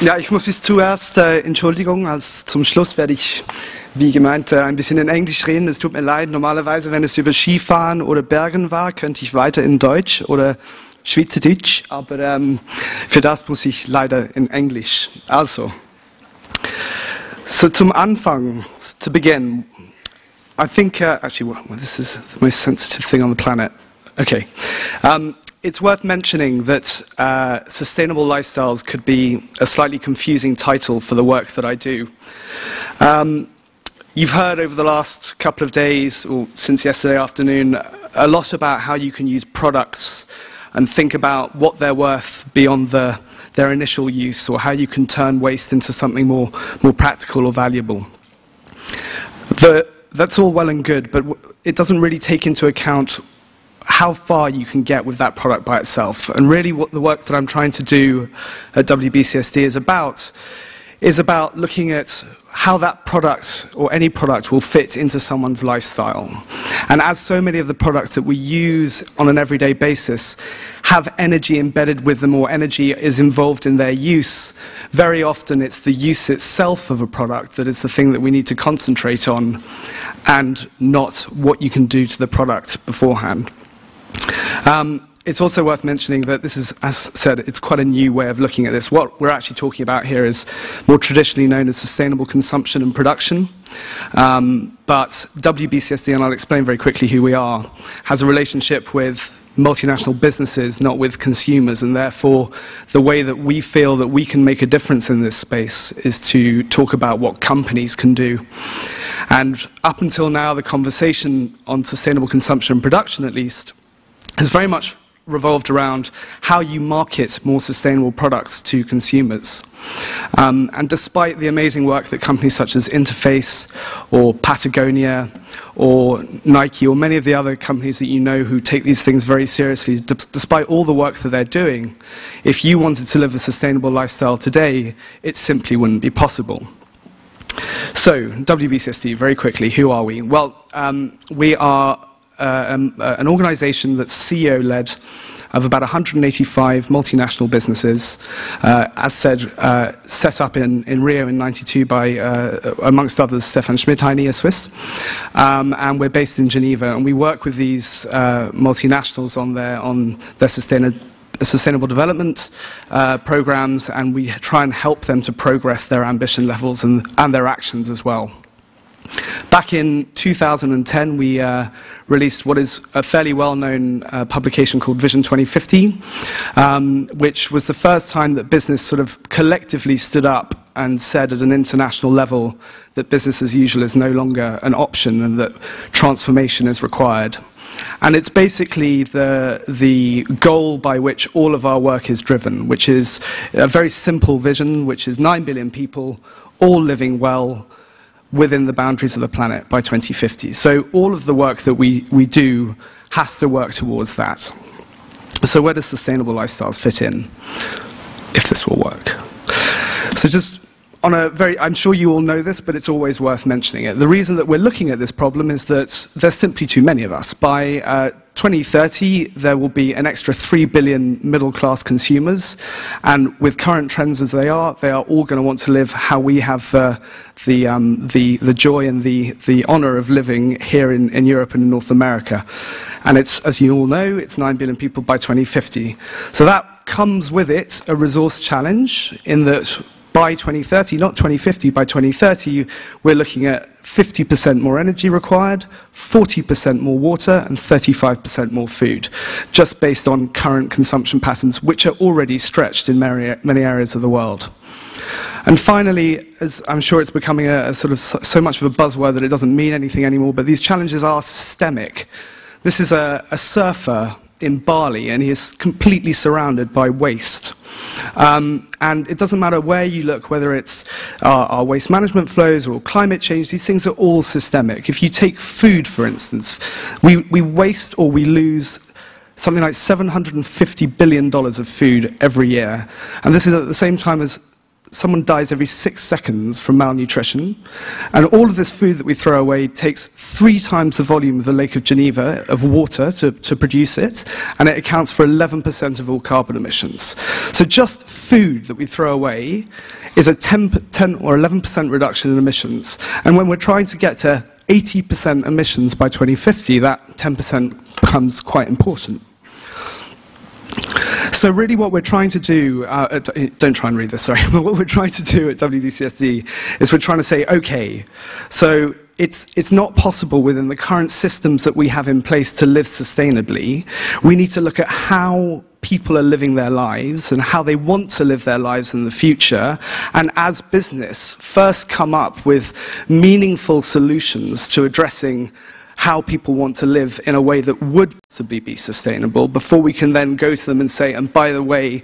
Ja, ich muss bis zuerst Entschuldigung, als zum Schluss werde ich, wie gemeint, ein bisschen in Englisch reden. Es tut mir leid, normalerweise, wenn es über Skifahren oder Bergen war, könnte ich weiter in Deutsch oder Schweizerdeutsch, aber für das muss ich leider in Englisch. Also, so zum Anfang, to begin, I think, actually, well, this is the most sensitive thing on the planet. Okay. It's worth mentioning that sustainable lifestyles could be a slightly confusing title for the work that I do. You've heard over the last couple of days, or since yesterday afternoon, a lot about how you can use products and think about what they're worth beyond their initial use, or how you can turn waste into something more practical or valuable. That's all well and good, but it doesn't really take into account how far you can get with that product by itself. And really what the work that I'm trying to do at WBCSD is about looking at how that product or any product will fit into someone's lifestyle. And as so many of the products that we use on an everyday basis have energy embedded with them, or energy is involved in their use, very often it's the use itself of a product that is the thing that we need to concentrate on, and not what you can do to the product beforehand. It's also worth mentioning that this is, as said, it's quite a new way of looking at this. What we're actually talking about here is more traditionally known as sustainable consumption and production. But WBCSD, and I'll explain very quickly who we are, has a relationship with multinational businesses, not with consumers, and therefore the way that we feel that we can make a difference in this space is to talk about what companies can do. And up until now, the conversation on sustainable consumption and production, at least, has very much revolved around how you market more sustainable products to consumers. And despite the amazing work that companies such as Interface or Patagonia or Nike or many of the other companies that you know who take these things very seriously, despite all the work that they're doing, if you wanted to live a sustainable lifestyle today, it simply wouldn't be possible. So, WBCSD, very quickly, who are we? Well, we are an organization that's CEO-led of about 185 multinational businesses, as said, set up in Rio in '92 by, amongst others, Stefan Schmidheiny, a Swiss. And we're based in Geneva, and we work with these multinationals on their sustainable development programs, and we try and help them to progress their ambition levels and their actions as well. Back in 2010, we released what is a fairly well-known publication called Vision 2050, which was the first time that business sort of collectively stood up and said at an international level that business as usual is no longer an option and that transformation is required. And it's basically the goal by which all of our work is driven, which is a very simple vision, which is 9 billion people all living well within the boundaries of the planet by 2050. So all of the work that we do has to work towards that. So where does sustainable lifestyles fit in, if this will work? So just on a very, I'm sure you all know this, but it's always worth mentioning it. The reason that we're looking at this problem is that there's simply too many of us. By 2030, there will be an extra 3 billion middle-class consumers, and with current trends as they are all going to want to live how we have the joy and the honor of living here in Europe and in North America. And it's, as you all know, it's 9 billion people by 2050. So that comes with it a resource challenge in that by 2030, not 2050, by 2030, we're looking at 50% more energy required, 40% more water, and 35% more food, just based on current consumption patterns, which are already stretched in many areas of the world. And finally, as I'm sure it's becoming a sort of so much of a buzzword that it doesn't mean anything anymore, but these challenges are systemic. This is a surfer in Bali, and he is completely surrounded by waste. And it doesn't matter where you look, whether it's our waste management flows or climate change, these things are all systemic. If you take food, for instance, we waste or we lose something like $750 billion of food every year. And this is at the same time as someone dies every 6 seconds from malnutrition, and all of this food that we throw away takes 3 times the volume of the Lake of Geneva of water to produce it, and it accounts for 11% of all carbon emissions. So just food that we throw away is a 10 or 11% reduction in emissions, and when we're trying to get to 80% emissions by 2050, that 10% becomes quite important. So really what we're trying to do, don't try and read this, sorry, but what we're trying to do at WBCSD is we're trying to say, okay, so it's not possible within the current systems that we have in place to live sustainably. We need to look at how people are living their lives and how they want to live their lives in the future, and as business, first come up with meaningful solutions to addressing how people want to live in a way that would possibly be sustainable before we can then go to them and say, and by the way,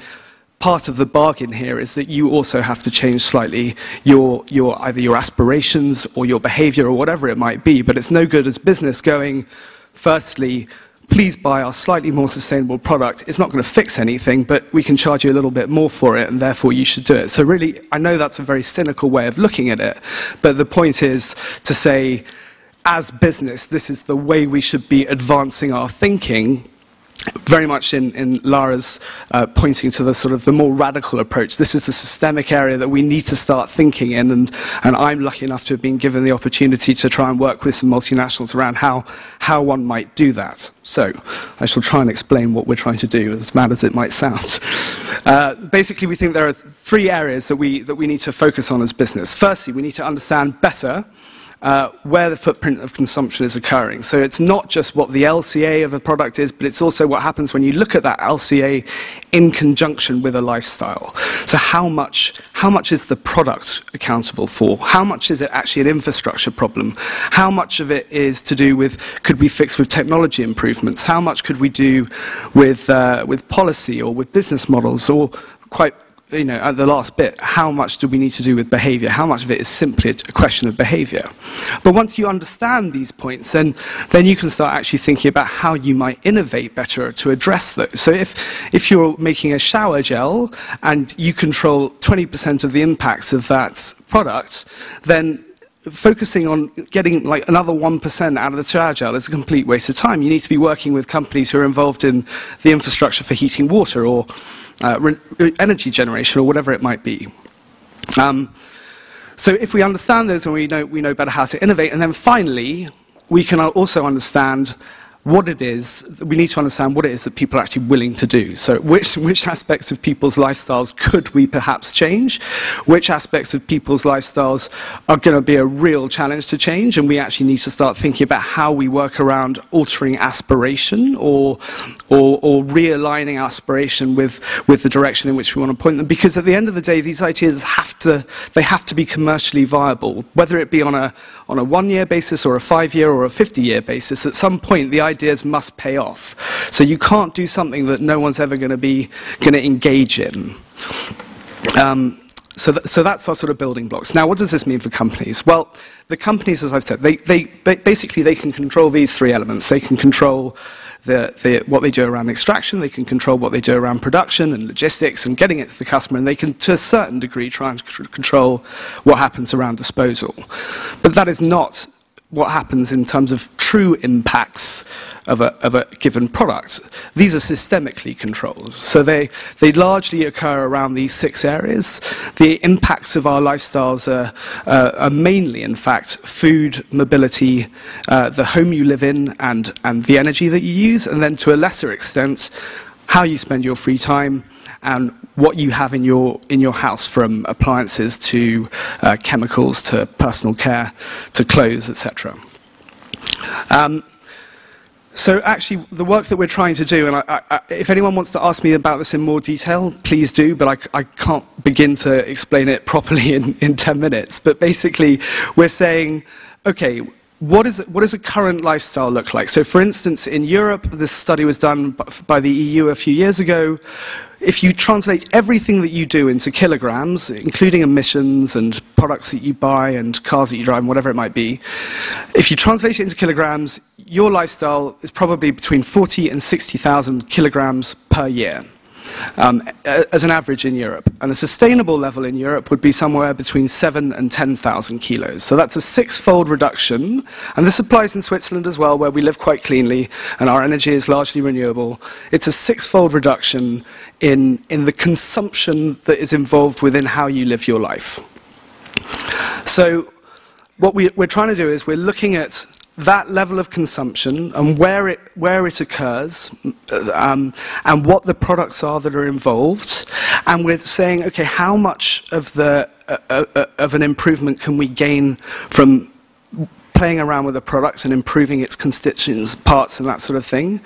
part of the bargain here is that you also have to change slightly either your aspirations or your behavior or whatever it might be. But it's no good as business going, firstly, please buy our slightly more sustainable product. It's not going to fix anything, but we can charge you a little bit more for it, and therefore you should do it. So really, I know that's a very cynical way of looking at it, but the point is to say, as business, this is the way we should be advancing our thinking, very much in Lara's pointing to the sort of the more radical approach. This is a systemic area that we need to start thinking in, and I'm lucky enough to have been given the opportunity to try and work with some multinationals around how one might do that. So I shall try and explain what we're trying to do, as mad as it might sound. Basically, we think there are 3 areas that we need to focus on as business. Firstly, we need to understand better where the footprint of consumption is occurring. So it's not just what the LCA of a product is, but it's also what happens when you look at that LCA in conjunction with a lifestyle. So how much is the product accountable for? How much is it actually an infrastructure problem? How much of it is to do with, could we fix with technology improvements? How much could we do with policy or with business models, or quite, you know, at the last bit, how much do we need to do with behavior? How much of it is simply a question of behavior? But once you understand these points, then you can start actually thinking about how you might innovate better to address those. So if you're making a shower gel and you control 20% of the impacts of that product, then focusing on getting like another 1% out of the shower gel is a complete waste of time. You need to be working with companies who are involved in the infrastructure for heating water, or energy generation, or whatever it might be. So if we understand those, and we know better how to innovate, and then finally, we can also understand what it is, we need to understand what it is that people are actually willing to do. So which aspects of people's lifestyles could we perhaps change? Which aspects of people's lifestyles are going to be a real challenge to change? And we actually need to start thinking about how we work around altering aspiration, or realigning aspiration with the direction in which we want to point them. Because at the end of the day, these ideas have to be commercially viable, whether it be on a 1-year basis or a 5-year or a 50-year basis. At some point, the ideas must pay off. So you can't do something that no one's ever going to engage in. So that's our sort of building blocks. Now, what does this mean for companies? Well, the companies, as I've said, they basically can control these 3 elements. They can control what they do around extraction, they can control what they do around production and logistics and getting it to the customer, and they can, to a certain degree, try and control what happens around disposal. But that is not what happens in terms of true impacts of a given product. These are systemically controlled. So they largely occur around these 6 areas. The impacts of our lifestyles are mainly, in fact, food, mobility, the home you live in, and the energy that you use, and then to a lesser extent, how you spend your free time, and what you have in your house, from appliances to chemicals to personal care to clothes, etc. So actually, the work that we're trying to do, and if anyone wants to ask me about this in more detail, please do, but I can't begin to explain it properly in 10 minutes. But basically, we're saying, okay, what does a current lifestyle look like? So for instance, in Europe, this study was done by the EU a few years ago. If you translate everything that you do into kilograms, including emissions and products that you buy and cars that you drive and whatever it might be, if you translate it into kilograms, your lifestyle is probably between 40 and 60,000 kilograms per year. as an average in Europe. And a sustainable level in Europe would be somewhere between 7 and 10,000 kilos. So that's a 6-fold reduction. And this applies in Switzerland as well, where we live quite cleanly and our energy is largely renewable. It's a 6-fold reduction in the consumption that is involved within how you live your life. So what we're trying to do is we're looking at that level of consumption and where it occurs, and what the products are that are involved, and we're saying, okay, how much of an improvement can we gain from playing around with a product and improving its constituents, parts, and that sort of thing,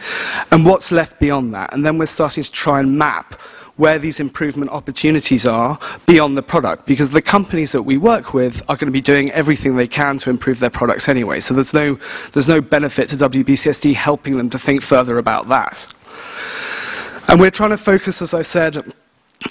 and what's left beyond that, and then we're starting to try and map where these improvement opportunities are beyond the product, because the companies that we work with are going to be doing everything they can to improve their products anyway. So there's no benefit to WBCSD helping them to think further about that. And we're trying to focus, as I said,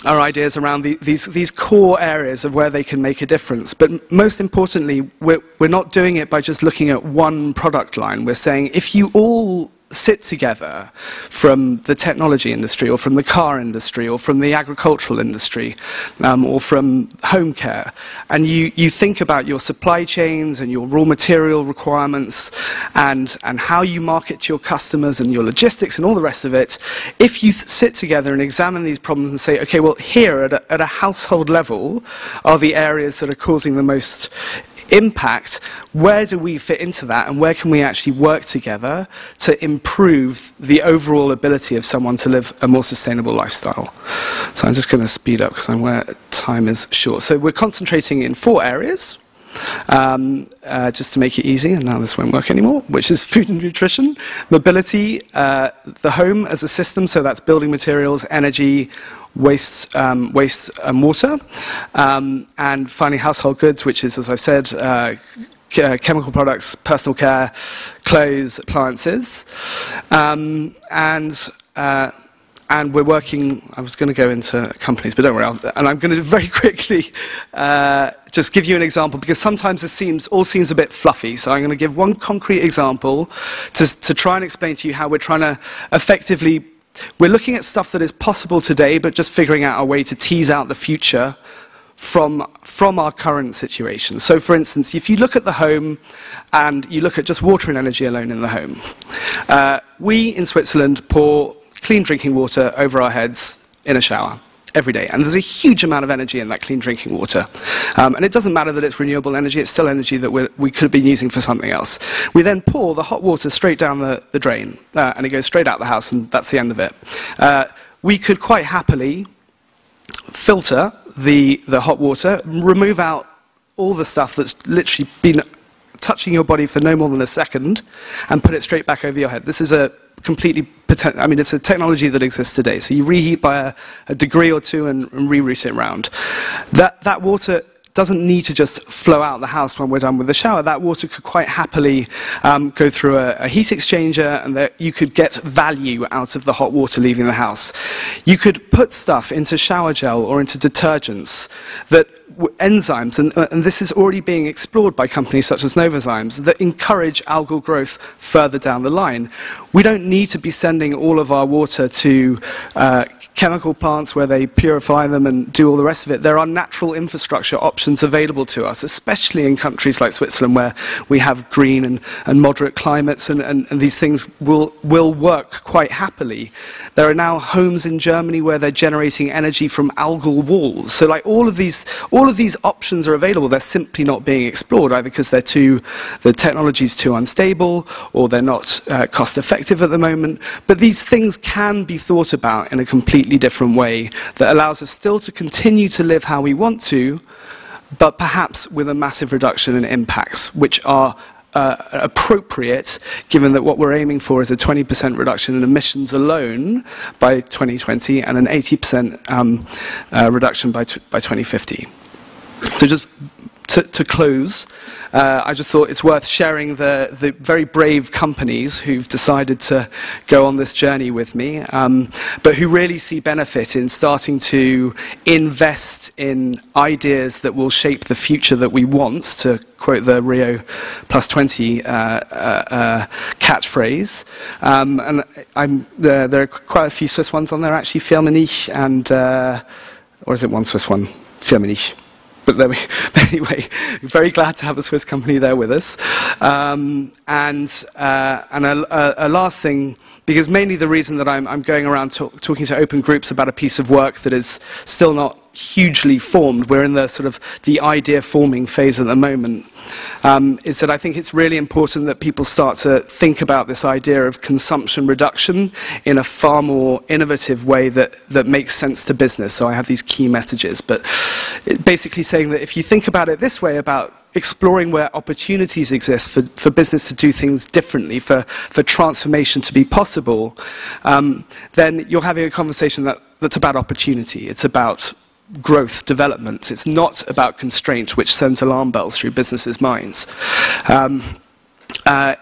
our ideas around these core areas of where they can make a difference. But most importantly, we're not doing it by just looking at one product line. We're saying if you all sit together from the technology industry or from the car industry or from the agricultural industry or from home care, and you think about your supply chains and your raw material requirements and how you market to your customers and your logistics and all the rest of it, if you sit together and examine these problems and say, okay, well, here at a household level are the areas that are causing the most impact, where do we fit into that, and where can we actually work together to improve the overall ability of someone to live a more sustainable lifestyle? So I'm just going to speed up because I'm where time is short. So we're concentrating in 4 areas, just to make it easy, and now this won't work anymore, which is food and nutrition, mobility, the home as a system, so that's building materials, energy, waste and water, and finally household goods, which is, as I said, chemical products, personal care, clothes, appliances, and we're working. I was going to go into companies, but don't worry. And I'm going to very quickly just give you an example, because sometimes this all seems a bit fluffy. So I'm going to give one concrete example to try and explain to you how we're trying to effectively. We're looking at stuff that is possible today, but just figuring out a way to tease out the future from our current situation. So, for instance, if you look at the home and you look at just water and energy alone in the home, we in Switzerland pour clean drinking water over our heads in a shower every day. And there's a huge amount of energy in that clean drinking water. And it doesn't matter that it's renewable energy, it's still energy that we could have been using for something else. We then pour the hot water straight down the drain, and it goes straight out the house, and that's the end of it. We could quite happily filter the hot water, remove out all the stuff that's literally been touching your body for no more than a second, and put it straight back over your head. This is a completely, I mean, it's a technology that exists today. So you reheat by a degree or two and reroute it around. That water doesn't need to just flow out the house when we're done with the shower. That water could quite happily go through a heat exchanger, and you could get value out of the hot water leaving the house. You could put stuff into shower gel or into detergents that enzymes, and this is already being explored by companies such as Novozymes, that encourage algal growth further down the line. We don't need to be sending all of our water to chemical plants where they purify them and do all the rest of it. There are natural infrastructure options available to us, especially in countries like Switzerland, where we have green and moderate climates, and these things will work quite happily. There are now homes in Germany where they're generating energy from algal walls. So like all of these options are available. They're simply not being explored, either because the technology is too unstable, or they're not cost effective at the moment. But these things can be thought about in a completely different way that allows us still to continue to live how we want to, but perhaps with a massive reduction in impacts, which are appropriate, given that what we're aiming for is a 20% reduction in emissions alone by 2020 and an 80% reduction by 2050. So just to close, I just thought it's worth sharing the very brave companies who've decided to go on this journey with me, but who really see benefit in starting to invest in ideas that will shape the future that we want, to quote the Rio +20 catchphrase. And there are quite a few Swiss ones on there, actually, Firmenich and, or is it one Swiss one? Firmenich. But anyway, very glad to have the Swiss company there with us. And a last thing, because mainly the reason that I'm going around talking to open groups about a piece of work that is still not hugely formed, we're in the sort of the idea forming phase at the moment, is that I think it's really important that people start to think about this idea of consumption reduction in a far more innovative way that makes sense to business. So I have these key messages, but basically saying that if you think about it this way, about exploring where opportunities exist for business to do things differently, for transformation to be possible, then you're having a conversation that's about opportunity. It's about growth, development. It's not about constraint, which sends alarm bells through businesses' minds.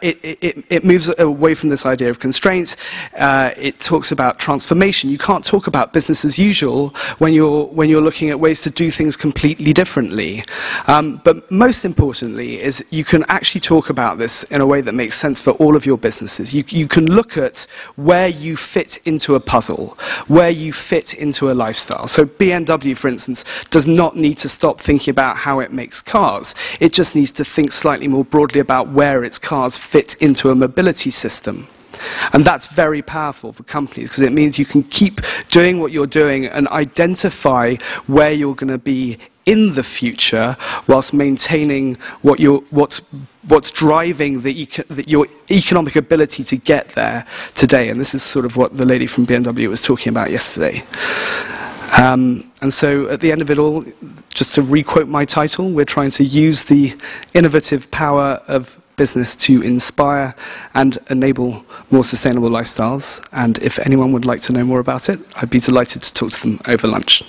It moves away from this idea of constraint. It talks about transformation. You can't talk about business as usual when you're looking at ways to do things completely differently. But most importantly is you can actually talk about this in a way that makes sense for all of your businesses. You can look at where you fit into a puzzle, where you fit into a lifestyle. So BMW, for instance, does not need to stop thinking about how it makes cars. It just needs to think slightly more broadly about where its cars fit into a mobility system. And that's very powerful for companies, because it means you can keep doing what you're doing and identify where you're going to be in the future, whilst maintaining what's driving your economic ability to get there today. And this is sort of what the lady from BMW was talking about yesterday. And so at the end of it all, just to re-quote my title, we're trying to use the innovative power of business to inspire and enable more sustainable lifestyles. And if anyone would like to know more about it, I'd be delighted to talk to them over lunch.